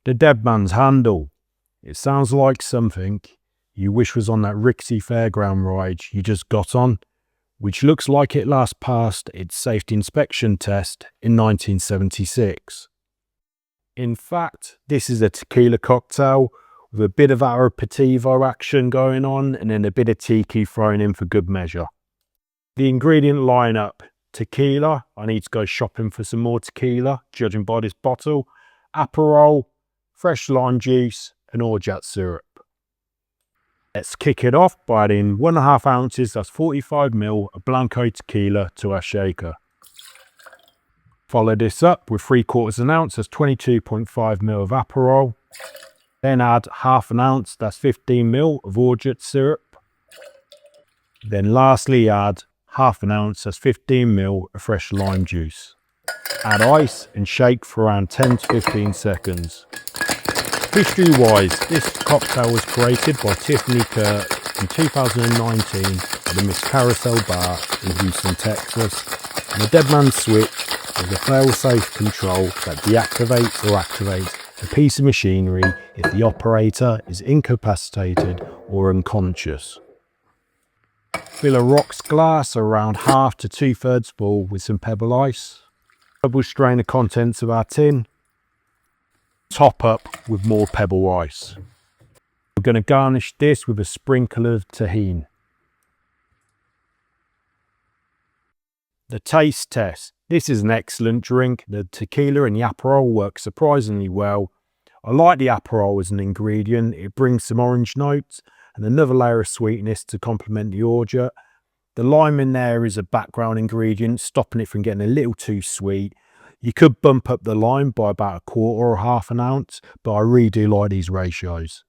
The dead man's handle. It sounds like something you wish was on that rickety fairground ride you just got on, which looks like it last passed its safety inspection test in 1976. In fact, this is a tequila cocktail with a bit of aperitivo action going on and then a bit of tiki thrown in for good measure. The ingredient lineup: tequila, I need to go shopping for some more tequila, judging by this bottle, Aperol, fresh lime juice and orgeat syrup. Let's kick it off by adding 1.5 ounces, that's 45 ml of Blanco tequila to our shaker. Follow this up with 3/4 ounce, that's 22.5 ml of Aperol. Then add 1/2 ounce, that's 15 ml of orgeat syrup. Then lastly add 1/2 ounce, that's 15 ml of fresh lime juice. Add ice and shake for around 10 to 15 seconds. History wise, this cocktail was created by Tiffany Kirk in 2019 at the Miss Carousel Bar in Houston, Texas. And the dead man's switch is a fail-safe control that deactivates or activates a piece of machinery if the operator is incapacitated or unconscious. Fill a rocks glass around 1/2 to 2/3 full with some pebble ice. Double strain the contents of our tin. Top up with more pebble ice. We're going to garnish this with a sprinkle of tahini. The taste test. This is an excellent drink. The tequila and the Aperol work surprisingly well. I like the Aperol as an ingredient. It brings some orange notes and another layer of sweetness to complement the orgeat. The lime in there is a background ingredient, stopping it from getting a little too sweet. You could bump up the lime by about 1/4 or 1/2 ounce, but I really do like these ratios.